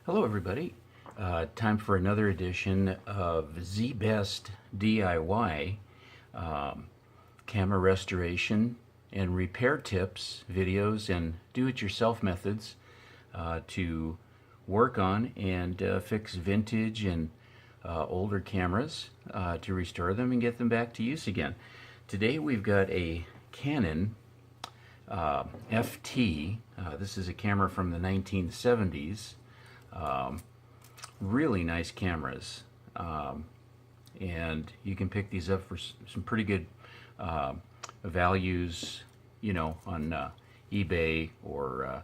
Hello everybody. Time for another edition of ZBEST DIY camera restoration and repair tips, videos, and do-it-yourself methods to work on and fix vintage and older cameras to restore them and get them back to use again. Today we've got a Canon FT. This is a camera from the 1970s. Really nice cameras, and you can pick these up for some pretty good values, you know, on eBay or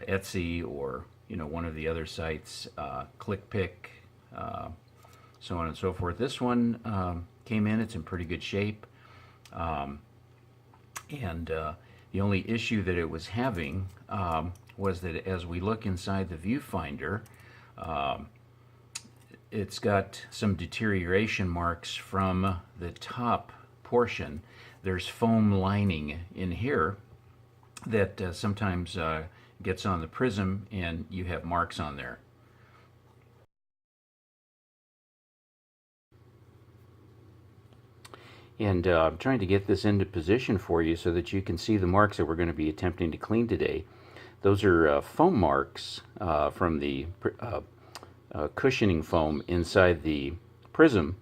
Etsy or one of the other sites, ClickPick, so on and so forth. This one came in; it's in pretty good shape, and the only issue that it was having was that as we look inside the viewfinder, it's got some deterioration marks from the top portion. There's foam lining in here that sometimes gets on the prism, and you have marks on there. And I'm trying to get this into position for you so that you can see the marks that we're going to be attempting to clean today. Those are foam marks from the cushioning foam inside the prism,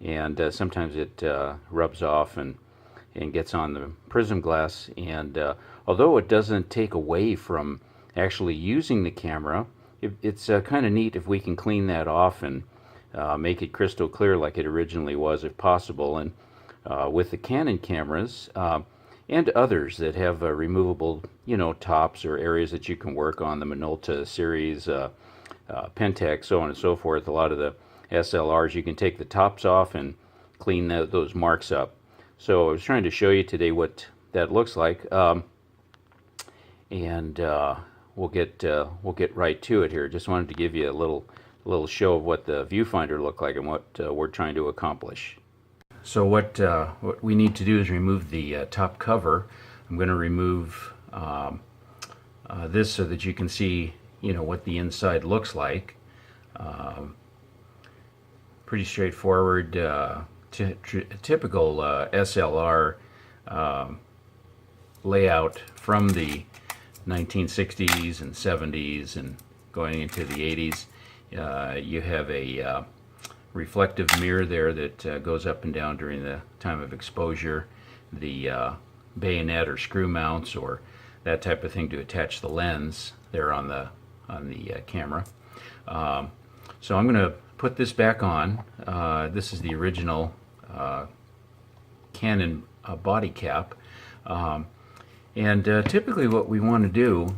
and sometimes it rubs off and gets on the prism glass, and although it doesn't take away from actually using the camera, it's kind of neat if we can clean that off and make it crystal clear like it originally was if possible. And with the Canon cameras and others that have removable, tops or areas that you can work on, the Minolta series, Pentax, so on and so forth. A lot of the SLRs, you can take the tops off and clean those marks up. So I was trying to show you today what that looks like, and we'll get right to it here. Just wanted to give you a little show of what the viewfinder looked like and what we're trying to accomplish. So what we need to do is remove the top cover. I'm going to remove this so that you can see, what the inside looks like. Pretty straightforward, typical SLR layout from the 1960s and 70s and going into the 80s. You have a reflective mirror there that goes up and down during the time of exposure, the bayonet or screw mounts or that type of thing to attach the lens there on the camera. So I'm going to put this back on. This is the original Canon body cap, and typically what we want to do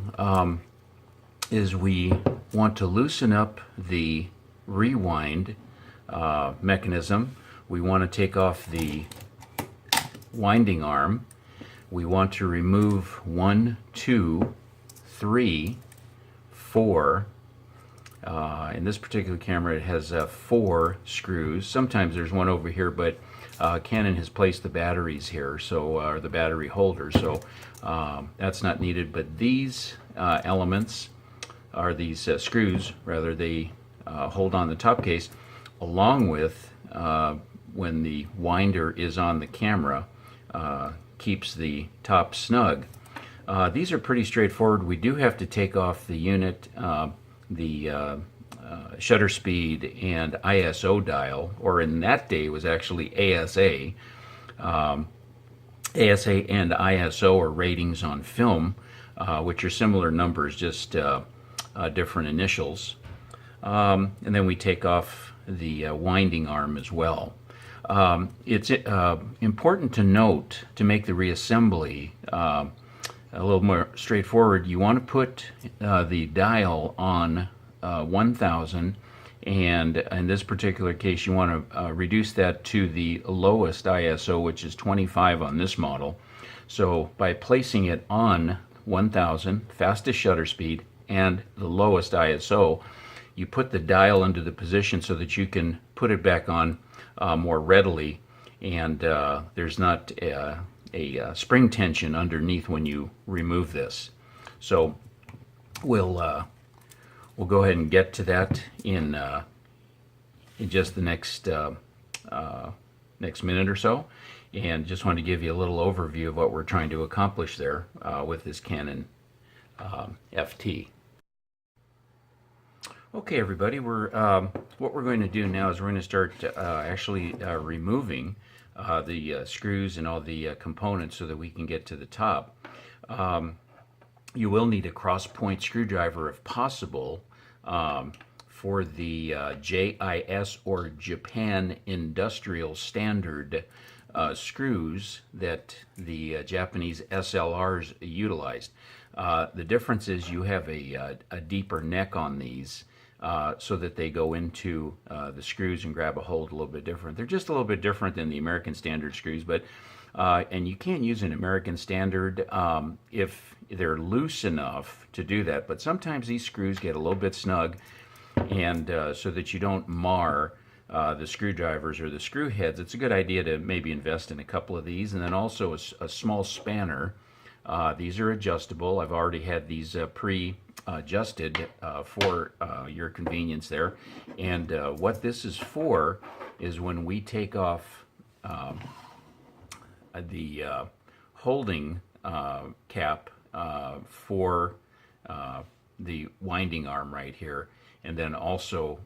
is we want to loosen up the rewind mechanism. We want to take off the winding arm. We want to remove 1, 2, 3, 4. In this particular camera, it has 4 screws. Sometimes there's one over here, but Canon has placed the batteries here, so the battery holder, so that's not needed. But these elements are these screws, rather, they hold on the top case, along with when the winder is on the camera, keeps the top snug. These are pretty straightforward. We do have to take off the unit, the shutter speed and ISO dial, or in that day it was actually ASA. ASA and ISO are ratings on film, which are similar numbers, just different initials. And then we take off the winding arm as well. It's important to note, to make the reassembly a little more straightforward, you want to put the dial on 1000, and in this particular case you want to reduce that to the lowest ISO, which is 25 on this model. So by placing it on 1000, fastest shutter speed, and the lowest ISO, you put the dial into the position so that you can put it back on more readily, and there's not a spring tension underneath when you remove this. So we'll we'll go ahead and get to that in just the next next minute or so, and just wanted to give you a little overview of what we're trying to accomplish there with this Canon FT. Okay, everybody, what we're going to do now is we're going to start actually removing the screws and all the components so that we can get to the top. You will need a cross-point screwdriver if possible for the JIS or Japan Industrial Standard screws that the Japanese SLRs utilized. The difference is you have a deeper neck on these so that they go into the screws and grab a hold a little bit different. They're just a little bit different than the American Standard screws, but and you can't use an American Standard if they're loose enough to do that, but sometimes these screws get a little bit snug, and so that you don't mar the screwdrivers or the screw heads, it's a good idea to maybe invest in a couple of these, and then also a small spanner. These are adjustable. I've already had these pre-adjusted for your convenience there, and what this is for is when we take off the holding cap for the winding arm right here, and then also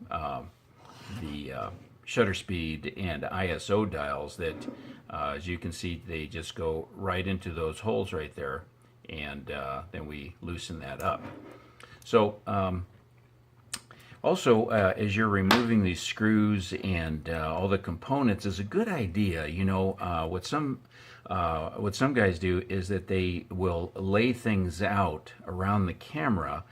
the shutter speed and ISO dials that, as you can see, they just go right into those holes right there, and then we loosen that up. So also, as you're removing these screws and all the components, is a good idea. You know, what some guys do is that they will lay things out around the camera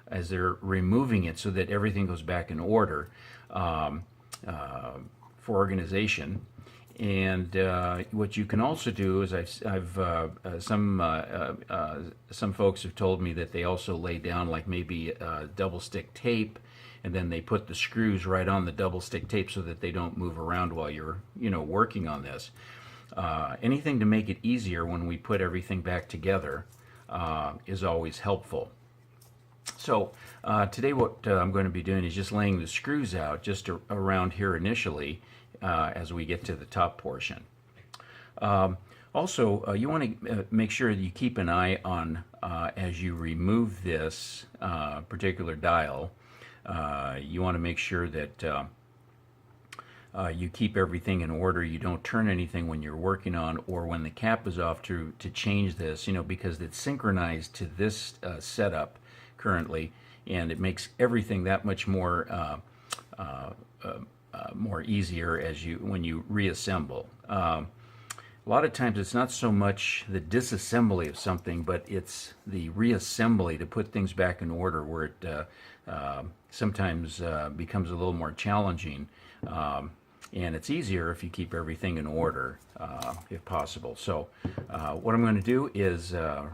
as they're removing it so that everything goes back in order for organization. And what you can also do is some folks have told me that they also lay down like maybe double stick tape, and then they put the screws right on the double stick tape so that they don't move around while you're working on this. Anything to make it easier when we put everything back together is always helpful. So today what I'm going to be doing is just laying the screws out just around here initially as we get to the top portion. Also, you want to make sure that you keep an eye on as you remove this particular dial. You want to make sure that you keep everything in order. You don't turn anything when you're working on or when the cap is off to change this, because it's synchronized to this setup currently, and it makes everything that much more more easier when you reassemble. A lot of times it's not so much the disassembly of something, but it's the reassembly to put things back in order where it sometimes becomes a little more challenging, and it's easier if you keep everything in order if possible. So what I'm going to do is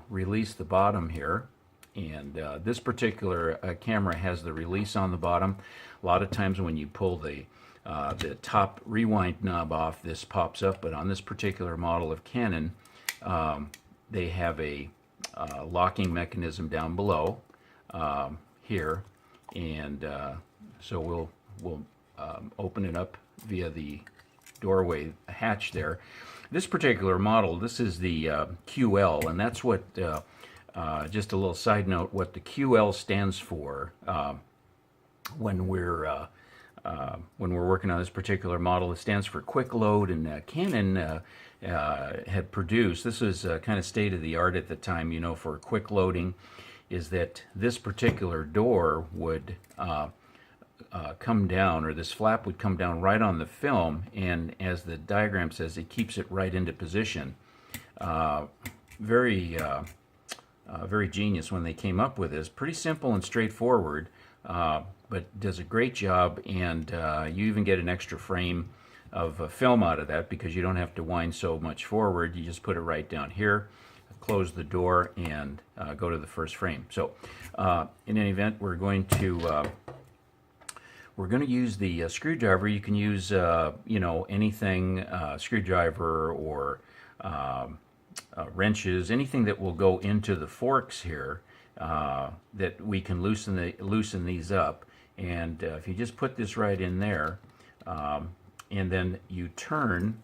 release the bottom here. And this particular camera has the release on the bottom. A lot of times when you pull the top rewind knob off, this pops up, but on this particular model of Canon, they have a locking mechanism down below here, and so we'll open it up via the doorway hatch there. This particular model, this is the QL, and that's what just a little side note, what the QL stands for when we're working on this particular model. It stands for quick load, and Canon had produced, this was kind of state of the art at the time, for quick loading, is that this particular door would come down, or this flap would come down right on the film, and as the diagram says, it keeps it right into position. Very genius when they came up with this. Pretty simple and straightforward, but does a great job, and you even get an extra frame of film out of that because you don't have to wind so much forward. You just put it right down here, close the door, and go to the first frame. So in any event, we're going to use the screwdriver. You can use anything, screwdriver or wrenches, anything that will go into the forks here that we can loosen these up. And if you just put this right in there, and then you turn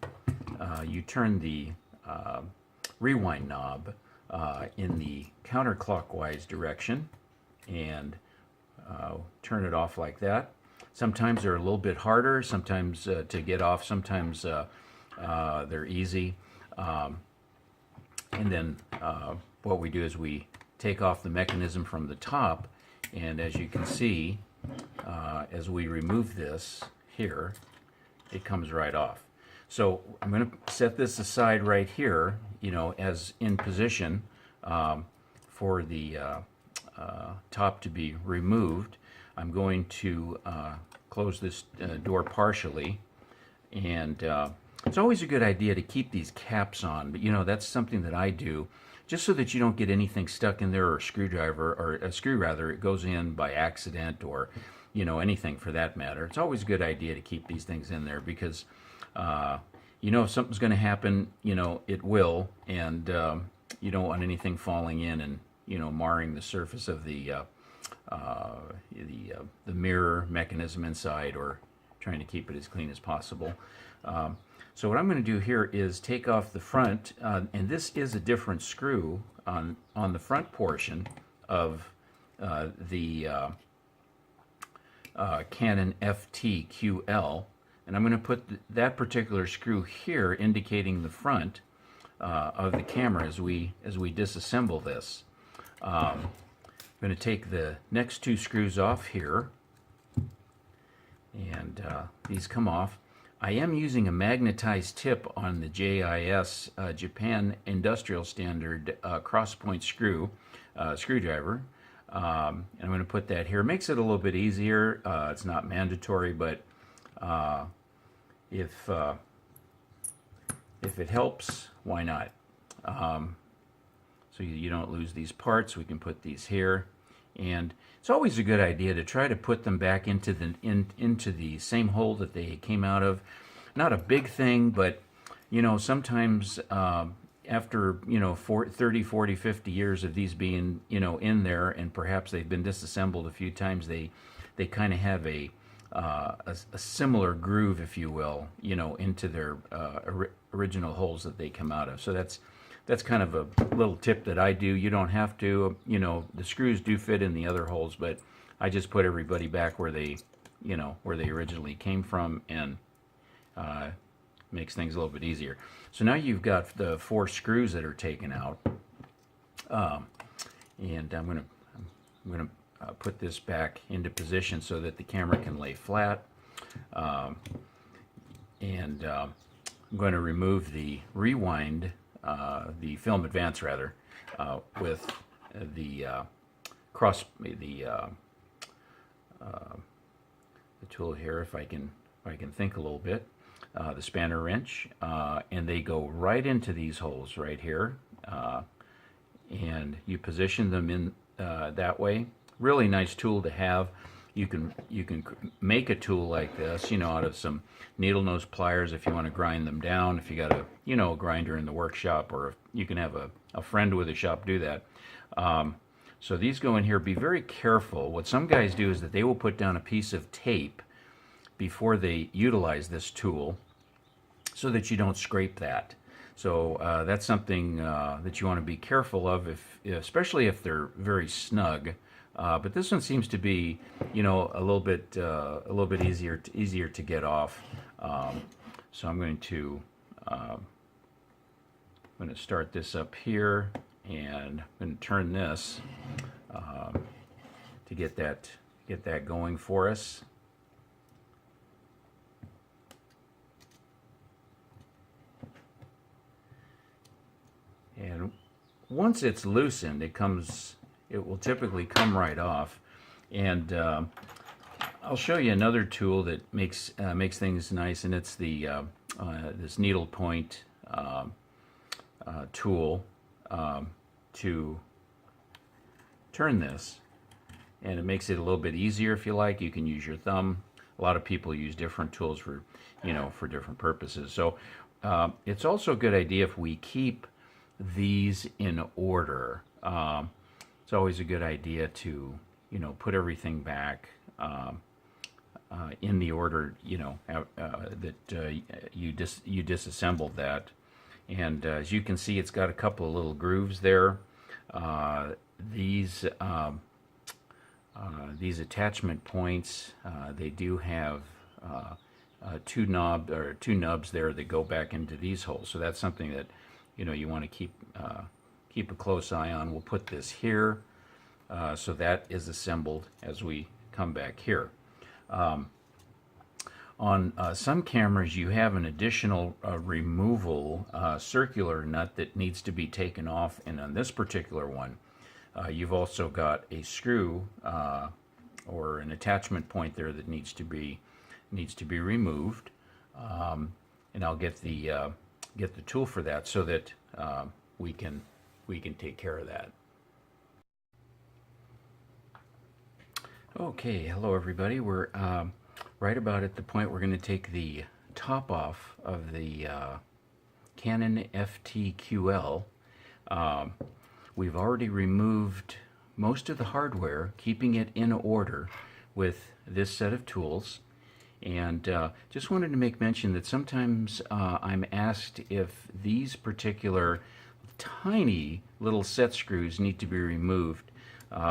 the rewind knob in the counterclockwise direction, and turn it off like that. Sometimes they're a little bit harder, sometimes to get off, sometimes they're easy. And then what we do is we take off the mechanism from the top, and as you can see, as we remove this here, it comes right off. So I'm going to set this aside right here, as in position for the top to be removed. I'm going to close this door partially, and it's always a good idea to keep these caps on, but that's something that I do just so that you don't get anything stuck in there, or a screwdriver, or a screw rather, it goes in by accident, or anything for that matter. It's always a good idea to keep these things in there, because if something's going to happen, it will, and you don't want anything falling in and marring the surface of the mirror mechanism inside, or trying to keep it as clean as possible. So what I'm going to do here is take off the front, and this is a different screw on the front portion of the Canon FT-QL, and I'm going to put that particular screw here, indicating the front of the camera as we disassemble this. I'm going to take the next two screws off here, and these come off. I am using a magnetized tip on the JIS Japan Industrial Standard cross-point screwdriver. And I'm going to put that here. It makes it a little bit easier. It's not mandatory, but if it helps, why not? So you don't lose these parts. We can put these here, and it's always a good idea to try to put them back into the same hole that they came out of. Not a big thing, but sometimes after 30, 40, 50 years of these being in there, and perhaps they've been disassembled a few times, they kind of have a similar groove, if you will, into their original holes that they come out of. So that's kind of a little tip that I do. You don't have to. The screws do fit in the other holes, but I just put everybody back where they originally came from, and makes things a little bit easier. So now you've got the 4 screws that are taken out, and I'm gonna put this back into position so that the camera can lay flat, and I'm going to remove the rewind, the film advance rather, with the tool here, if I can think a little bit, the spanner wrench, and they go right into these holes right here, and you position them in that way. Really nice tool to have. You can make a tool like this, out of some needle nose pliers if you want to grind them down. If you got a grinder in the workshop, or if you can have a friend with a shop do that. So these go in here. Be very careful. What some guys do is that they will put down a piece of tape before they utilize this tool, so that you don't scrape that. So that's something that you want to be careful of, especially if they're very snug. But this one seems to be, a little bit easier to get off. So I'm going to start this up here, and I'm going to turn this to get that going for us. And once it's loosened, it will typically come right off. And I'll show you another tool that makes things nice, and it's the this needle point tool to turn this, and it makes it a little bit easier. If you like, you can use your thumb. A lot of people use different tools for different purposes. So it's also a good idea if we keep these in order. So always a good idea to, put everything back in the order, that you disassembled that. And as you can see, it's got a couple of little grooves there. These attachment points, they do have two nubs there that go back into these holes. So that's something that you want to keep a close eye on. We'll put this here, so that is assembled as we come back here. On some cameras, you have an additional removal circular nut that needs to be taken off, and on this particular one, you've also got a screw or an attachment point there that needs to be removed, and I'll get the tool for that so that we can take care of that. Okay, hello everybody. We're right about at the point we're going to take the top off of the Canon FTQL. We've already removed most of the hardware, keeping it in order with this set of tools. And just wanted to make mention that sometimes I'm asked if these particular tiny little set screws need to be removed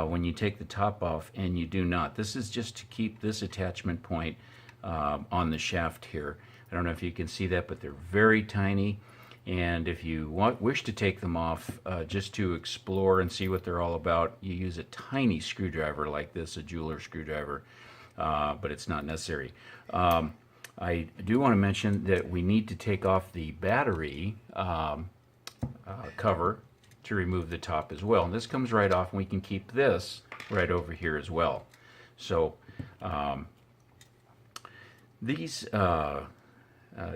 when you take the top off, and you do not. This is just to keep this attachment point on the shaft here. I don't know if you can see that, but they're very tiny. And if you wish to take them off just to explore and see what they're all about, you use a tiny screwdriver like this, a jeweler screwdriver, but it's not necessary. I do want to mention that we need to take off the battery cover to remove the top as well. And this comes right off, and we can keep this right over here as well. So these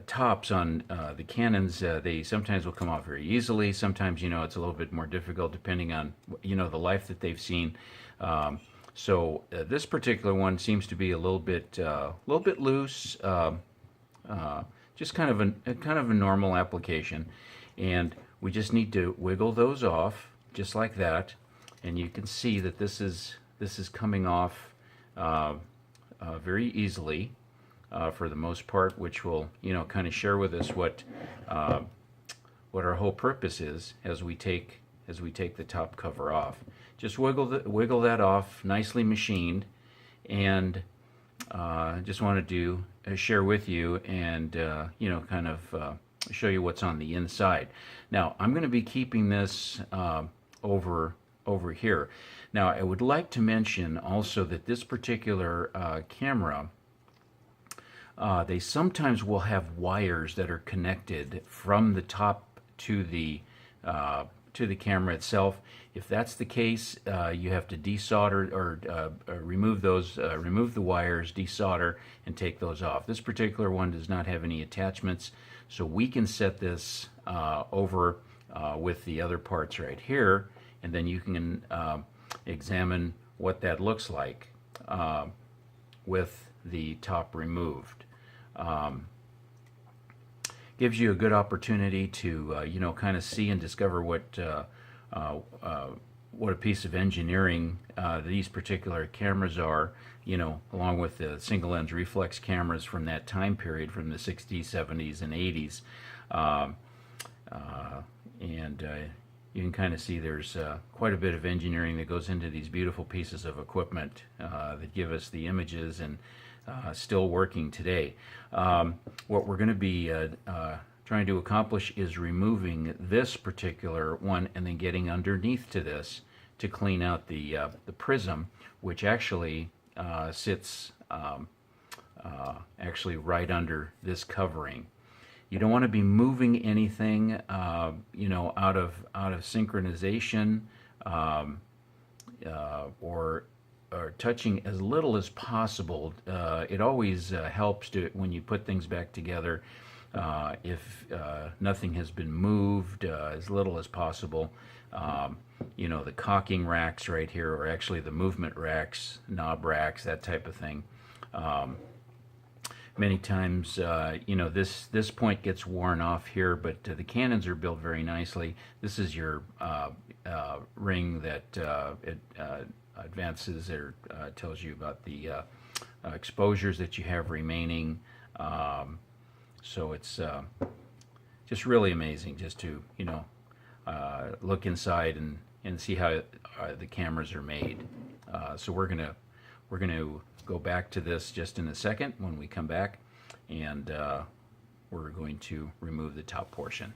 tops on the Canons, they sometimes will come off very easily. Sometimes, it's a little bit more difficult depending on, the life that they've seen. So this particular one seems to be a little bit loose, just kind of a normal application, and we just need to wiggle those off just like that, and you can see that this is coming off very easily for the most part, which will kind of share with us what our whole purpose is as we take the top cover off. Just wiggle that off, nicely machined, and just wanted to share with you and kind of show you what's on the inside. Now I'm going to be keeping this over here. Now I would like to mention also that this particular camera, they sometimes will have wires that are connected from the top to the camera itself. If that's the case, you have to desolder or remove those, remove the wires, desolder, and take those off. This particular one does not have any attachments, so we can set this over with the other parts right here, and then you can examine what that looks like with the top removed. Gives you a good opportunity to kind of see and discover what a piece of engineering these particular cameras are, along with the single lens reflex cameras from that time period, from the 60s, 70s, and 80s. You can kind of see there's quite a bit of engineering that goes into these beautiful pieces of equipment that give us the images and still working today. What we're going to be trying to accomplish is removing this particular one and then getting underneath to this to clean out the prism, which actually sits actually right under this covering. You don't want to be moving anything, out of synchronization, or touching as little as possible. It always helps to, when you put things back together, if nothing has been moved, as little as possible. The cocking racks right here, or actually the movement racks, knob racks, that type of thing. many times, you know, this point gets worn off here, but the Canons are built very nicely. This is your ring that it advances or tells you about the exposures that you have remaining. So it's just really amazing just to, you know, look inside and see how the cameras are made. So we're gonna go back to this just in a second when we come back, and we're going to remove the top portion.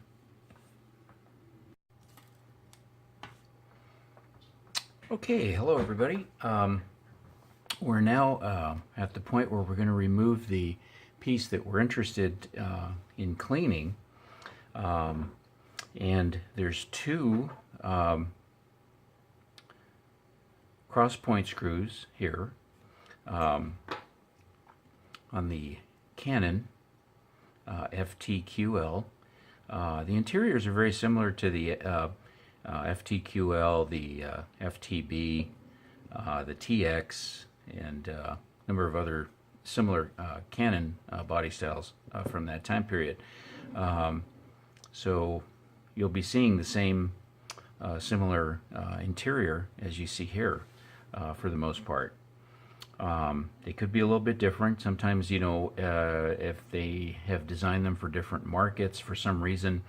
Okay, hello everybody. We're now at the point where we're going to remove the piece that we're interested in cleaning, and there's two cross point screws here on the Canon FTQL. The interiors are very similar to the FTQL, the FTB, the TX, and a number of other similar Canon body styles from that time period. So you'll be seeing the same similar interior as you see here for the most part. They could be a little bit different. Sometimes, you know, if they have designed them for different markets for some reason,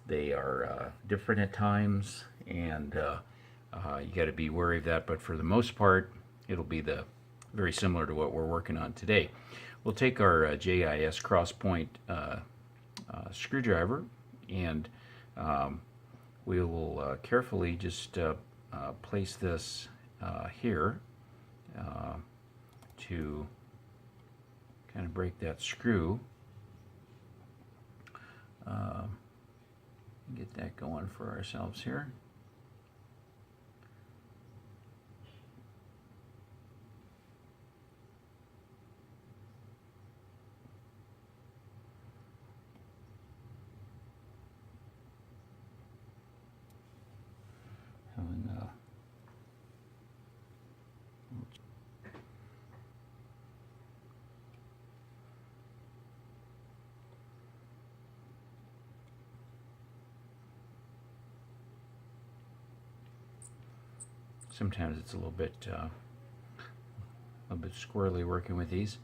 they are different at times, and you got to be wary of that. But for the most part, it'll be very similar to what we're working on today. We'll take our JIS cross point screwdriver, and we will carefully just place this here to kind of break that screw. Get that going for ourselves here. Sometimes it's a little bit squirrely working with these.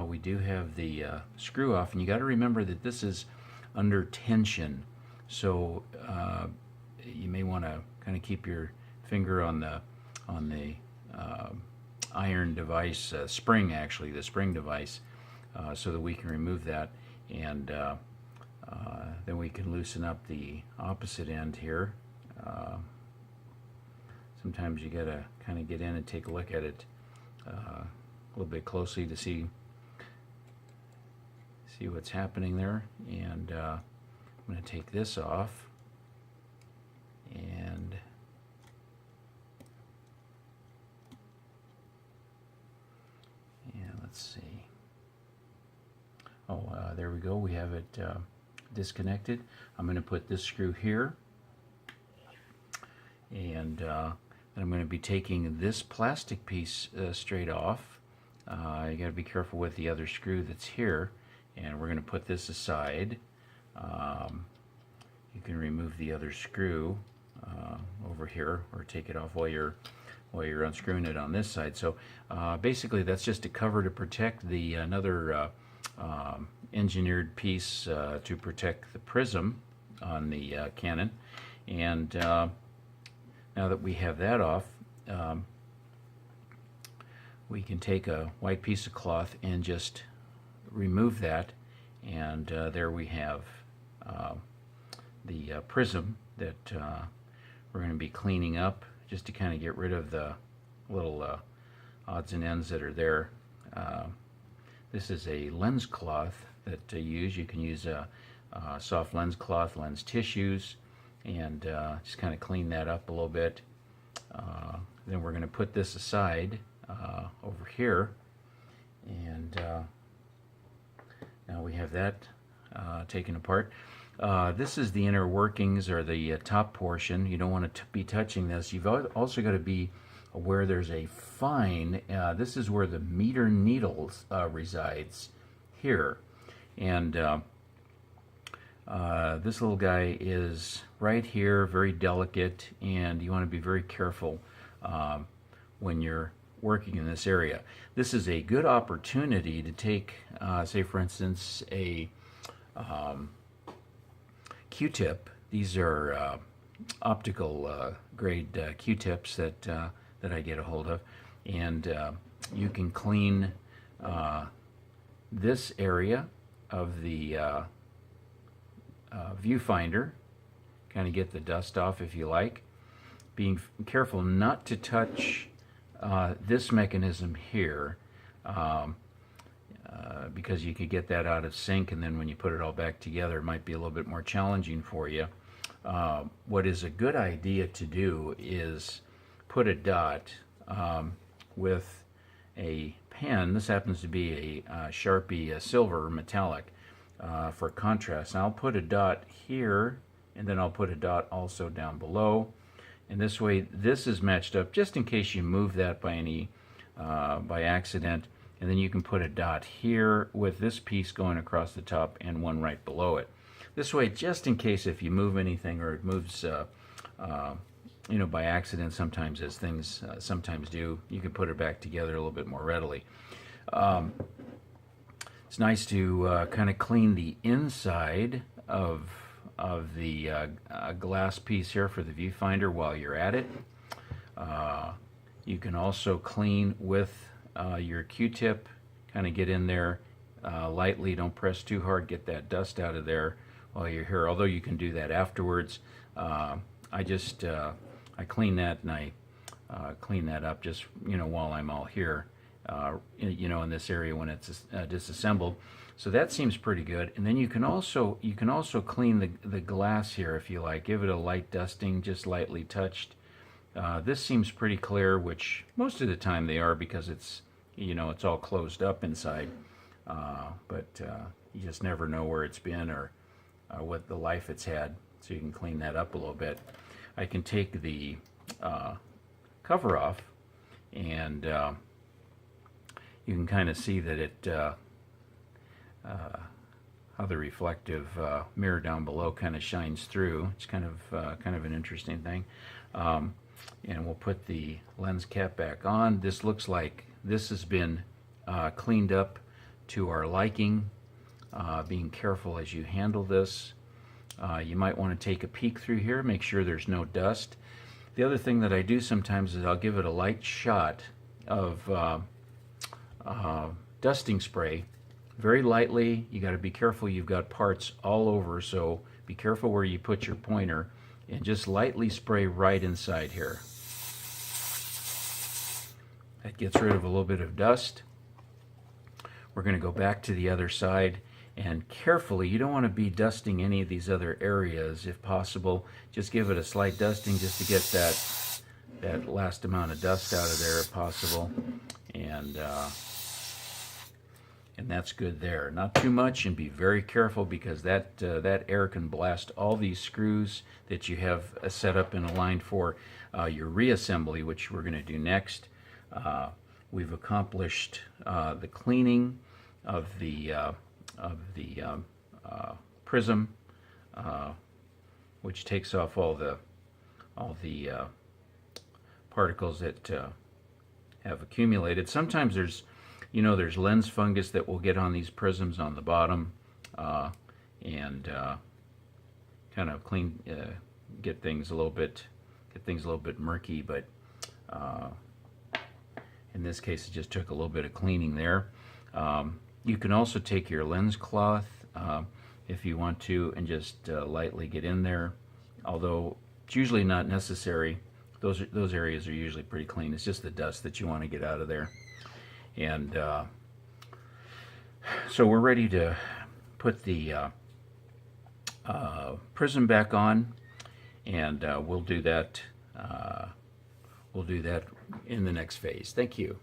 We do have the screw off, and you got to remember that this is under tension, so you may want to kind of keep your finger on the iron device, spring actually, the spring device, so that we can remove that, and then we can loosen up the opposite end here. Sometimes you gotta kind of get in and take a look at it a little bit closely to see what's happening there. And I'm going to take this off, and let's see. Oh, there we go. We have it disconnected. I'm going to put this screw here, and I'm going to be taking this plastic piece straight off. You got to be careful with the other screw that's here, and we're going to put this aside. You can remove the other screw over here, or take it off while you're unscrewing it on this side. So basically, that's just a cover to protect the another engineered piece to protect the prism on the Canon. And now that we have that off, we can take a white piece of cloth and just remove that, and there we have the prism that we're going to be cleaning up, just to kind of get rid of the little odds and ends that are there. This is a lens cloth that you can use a soft lens cloth, lens tissues, and just kind of clean that up a little bit. Then we're going to put this aside over here, and now we have that taken apart. This is the inner workings, or the top portion. You don't want to be touching this. You've also got to be where there's a fine, this is where the meter needle resides here. And this little guy is right here, very delicate, and you want to be very careful when you're working in this area. This is a good opportunity to take, say for instance, a Q-tip. These are optical grade Q-tips that I get a hold of, and you can clean this area of the viewfinder, kind of get the dust off if you like. Being careful not to touch this mechanism here, because you could get that out of sync, and then when you put it all back together it might be a little bit more challenging for you. What is a good idea to do is put a dot with a pen. This happens to be a Sharpie silver metallic for contrast. And I'll put a dot here, and then I'll put a dot also down below. And this way, this is matched up just in case you move that by accident. And then you can put a dot here with this piece going across the top and one right below it. This way, just in case if you move anything or it moves, you know, by accident, sometimes as things sometimes do, you can put it back together a little bit more readily. It's nice to kind of clean the inside of the glass piece here for the viewfinder while you're at it. You can also clean with your Q-tip, kind of get in there lightly, don't press too hard, get that dust out of there while you're here, although you can do that afterwards. I clean that, and I clean that up just, you know, while I'm all here, you know, in this area when it's disassembled. So that seems pretty good. And then you can also clean the glass here if you like. Give it a light dusting, just lightly touched. This seems pretty clear, which most of the time they are, because it's, you know, it's all closed up inside. But you just never know where it's been or what the life it's had, so you can clean that up a little bit. I can take the cover off, and you can kind of see that it how the reflective mirror down below kind of shines through. It's kind of an interesting thing. And we'll put the lens cap back on. This looks like this has been cleaned up to our liking. Being careful as you handle this. You might want to take a peek through here, make sure there's no dust. The other thing that I do sometimes is I'll give it a light shot of dusting spray, very lightly. You got to be careful, you've got parts all over, so be careful where you put your pointer, and just lightly spray right inside here. That gets rid of a little bit of dust. We're going to go back to the other side, and carefully, you don't want to be dusting any of these other areas. If possible, just give it a slight dusting just to get that last amount of dust out of there if possible, and that's good there. Not too much, and be very careful, because that air can blast all these screws that you have set up and aligned for your reassembly, which we're going to do next. We've accomplished the cleaning of the Prism, which takes off all the particles that have accumulated. Sometimes there's lens fungus that will get on these prisms on the bottom, and kind of clean, get things a little bit murky. But in this case, it just took a little bit of cleaning there. You can also take your lens cloth if you want to, and just lightly get in there, although it's usually not necessary. Those areas are usually pretty clean. It's just the dust that you want to get out of there. And so we're ready to put the Prism back on, and we'll do that in the next phase. Thank you.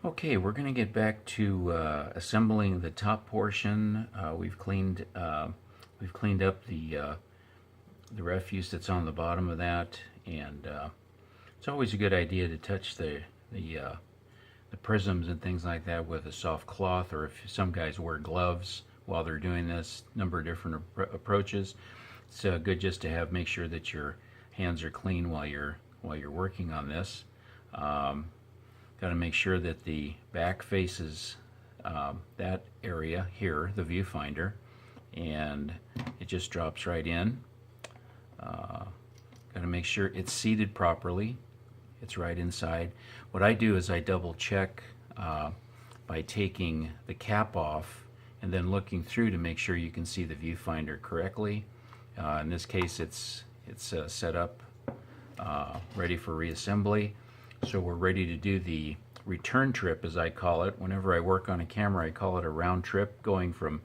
Okay, we're going to get back to assembling the top portion. We've cleaned up the refuse that's on the bottom of that, and it's always a good idea to touch the prisms and things like that with a soft cloth, or if some guys wear gloves while they're doing this. Number of different approaches. It's good just to make sure that your hands are clean while you're working on this. Got to make sure that the back faces that area here, the viewfinder, and it just drops right in. Got to make sure it's seated properly. It's right inside. What I do is I double check by taking the cap off and then looking through to make sure you can see the viewfinder correctly. In this case, it's set up ready for reassembly. So we're ready to do the return trip, as I call it. Whenever I work on a camera, I call it a round trip, going from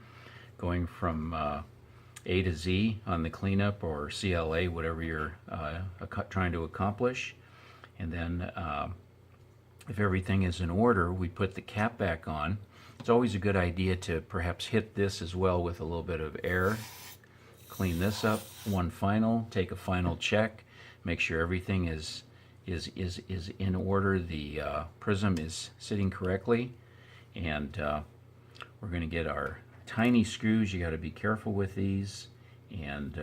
A to Z on the cleanup, or CLA, whatever you're trying to accomplish. And then if everything is in order, we put the cap back on. It's always a good idea to perhaps hit this as well with a little bit of air. Clean this up, take a final check, make sure everything is in order, the prism is sitting correctly, and we're going to get our tiny screws. You got to be careful with these, and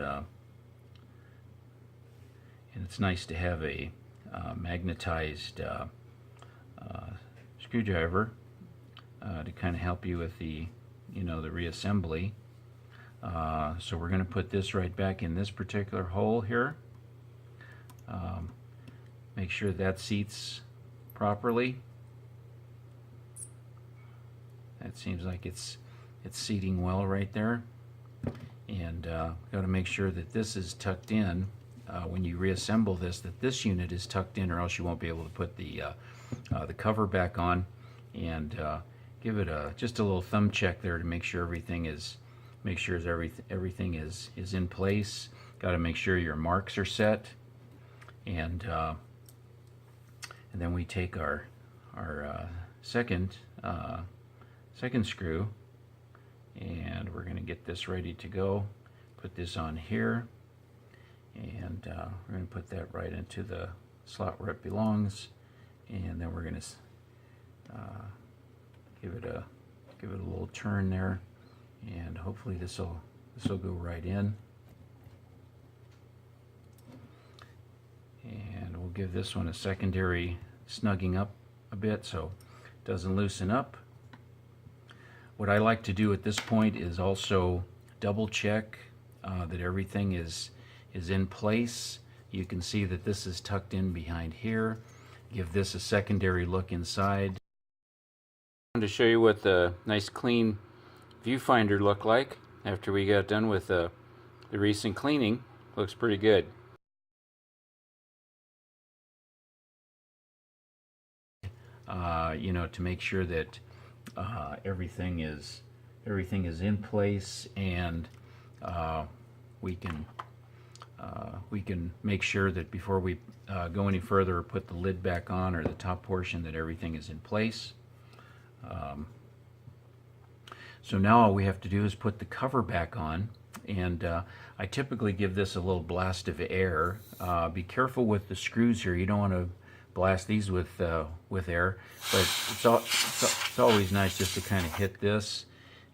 it's nice to have a magnetized screwdriver to kind of help you with the the reassembly. So we're going to put this right back in this particular hole here. Make sure that seats properly. That seems like it's seating well right there. And got to make sure that this is tucked in when you reassemble this, that this unit is tucked in, or else you won't be able to put the cover back on. And give it just a little thumb check there to make sure everything is in place. Got to make sure your marks are set, and then we take our second screw, and we're going to get this ready to go. Put this on here, and we're going to put that right into the slot where it belongs, and then we're going to give it a little turn there, and hopefully this will go right in. And we'll give this one a secondary snugging up a bit so it doesn't loosen up. What I like to do at this point is also double check that everything is in place. You can see that this is tucked in behind here. Give this a secondary look inside. I wanted to show you what the nice clean viewfinder looked like after we got done with the recent cleaning. Looks pretty good. To make sure that everything is in place, and we can make sure that before we go any further or put the lid back on, or the top portion, that everything is in place. So now all we have to do is put the cover back on, and I typically give this a little blast of air. Be careful with the screws here. You don't want to blast these with air, but it's always nice just to kind of hit this.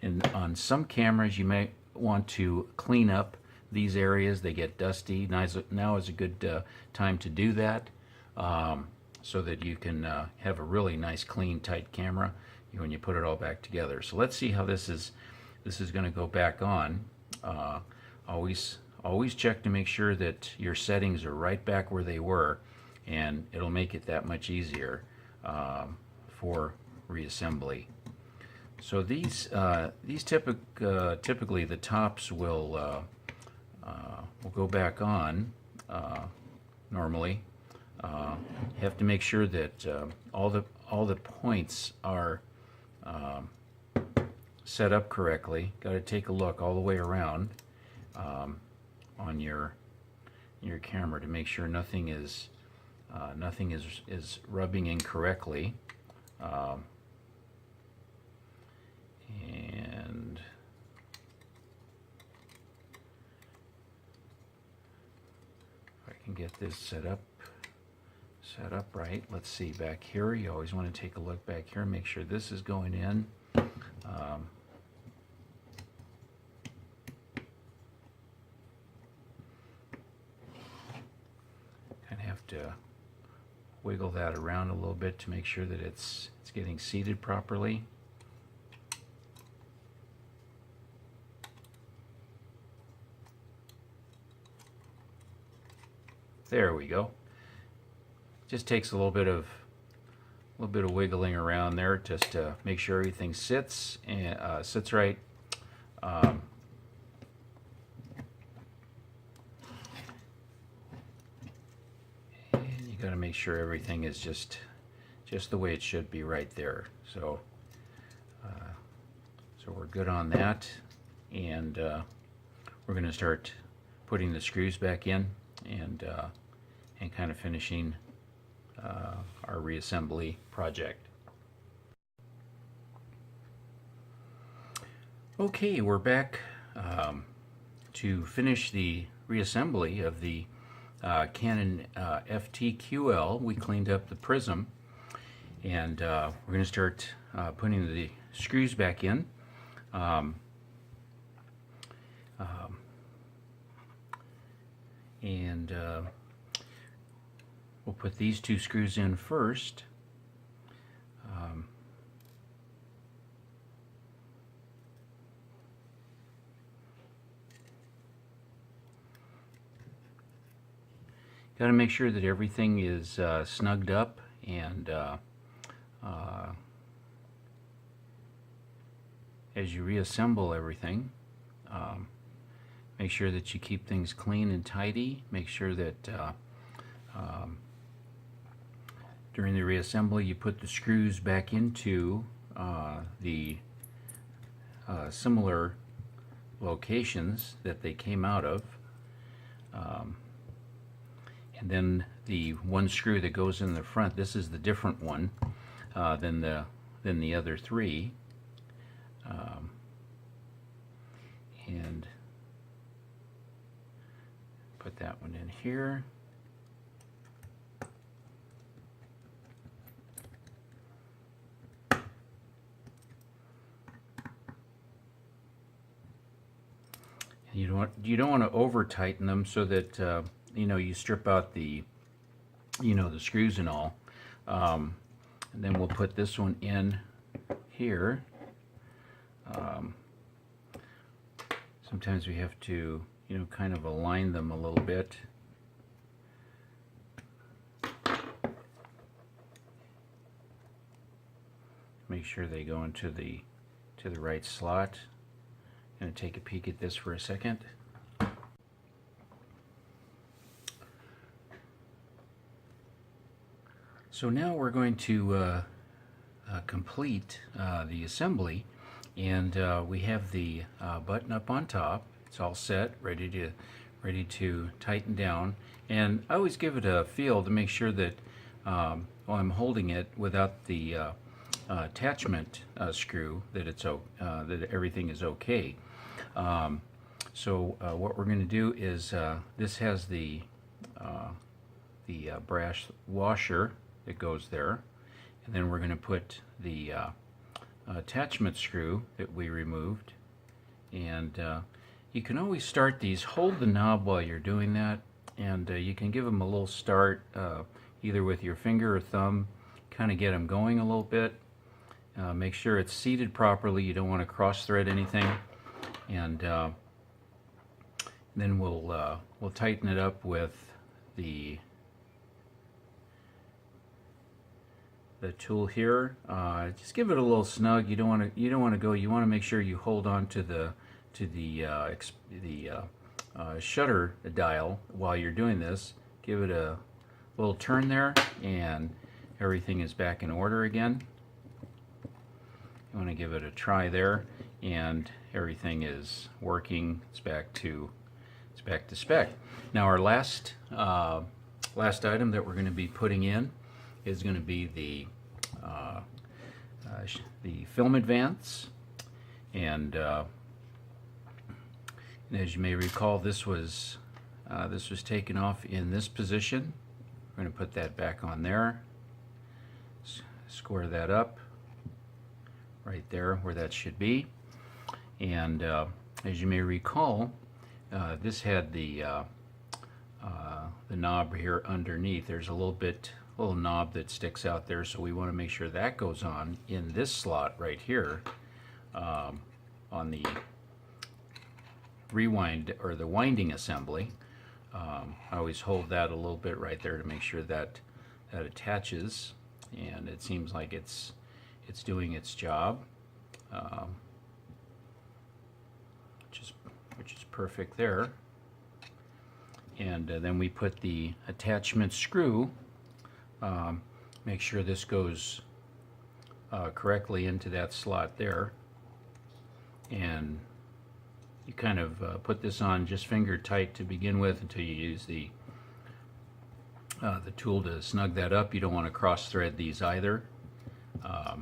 And on some cameras, you may want to clean up these areas. They get dusty. Now is a good time to do that, so that you can have a really nice, clean, tight camera when you put it all back together. So let's see how this is going to go back on. Always check to make sure that your settings are right back where they were, and it'll make it that much easier for reassembly. So these typically the tops will go back on normally. Have to make sure that all the points are set up correctly. Got to take a look all the way around on your camera to make sure nothing is rubbing incorrectly. And if I can get this set up right. Let's see back here. You always want to take a look back here and make sure this is going in. Kind of have to wiggle that around a little bit to make sure that it's getting seated properly. There we go. Just takes a little bit of wiggling around there just to make sure everything sits and sits right. And you got to make sure everything is just the way it should be right there. So so we're good on that, and we're going to start putting the screws back in and kind of finishing our reassembly project. Okay, we're back to finish the reassembly of the Canon FTQL. We cleaned up the Prism, and we're going to start putting the screws back in. We'll put these two screws in first. Got to make sure that everything is snugged up, and as you reassemble everything, make sure that you keep things clean and tidy. Make sure that during the reassembly you put the screws back into the similar locations that they came out of, and then the one screw that goes in the front, this is the different one than the other three, and put that one in here. You don't want to over tighten them so that you know, you strip out the the screws and all. And then we'll put this one in here. Sometimes we have to kind of align them a little bit. Make sure they go into the right slot. I'm going to take a peek at this for a second. So now we're going to complete the assembly, and we have the button up on top. It's all set, ready to tighten down. And I always give it a feel to make sure that while I'm holding it without the attachment screw, that that everything is okay. So what we're going to do is this has the brass washer that goes there, and then we're going to put the attachment screw that we removed, and you can always start these. Hold the knob while you're doing that, and you can give them a little start either with your finger or thumb, kind of get them going a little bit. Make sure it's seated properly. You don't want to cross thread anything, and then we'll tighten it up with the tool here. Just give it a little snug. You don't want to go. You want to make sure you hold on to the shutter dial while you're doing this. Give it a little turn there, and everything is back in order again. You want to give it a try there, and everything is working. It's back to spec. Now our last item that we're going to be putting in is going to be the film advance, and as you may recall, this was This was taken off in this position. We're going to put that back on there. Square that up right there where that should be. And as you may recall, this had the knob here underneath. There's a little knob that sticks out there, so we want to make sure that goes on in this slot right here on the rewind or the winding assembly. I always hold that a little bit right there to make sure that that attaches, and it seems like it's doing its job, which is perfect there. And then we put the attachment screw. Make sure this goes correctly into that slot there, and you kind of put this on just finger tight to begin with until you use the tool to snug that up. You don't want to cross thread these either. That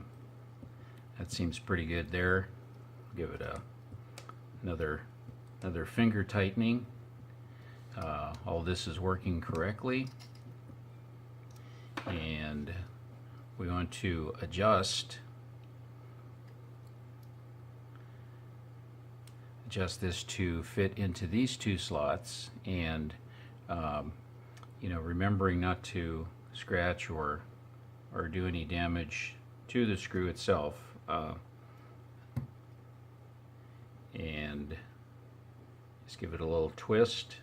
seems pretty good there. Give it another finger tightening. All this is working correctly, and we want to adjust this to fit into these two slots, and remembering not to scratch or do any damage to the screw itself, and just give it a little twist.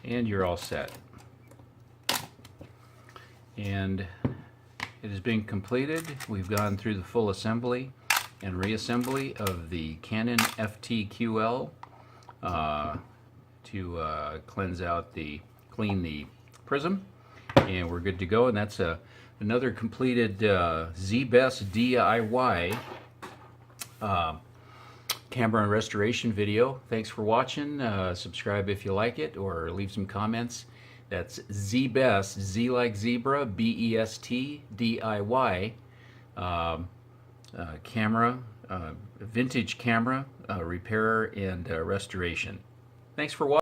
And you're all set. And it has been completed. We've gone through the full assembly and reassembly of the Canon FTQL to clean the Prism, and we're good to go. And that's another completed ZBEST DIY camera and restoration video. Thanks for watching. Subscribe if you like it, or leave some comments. That's ZBEST, Z like zebra, BEST, DIY camera, vintage camera repair and restoration. Thanks for watching.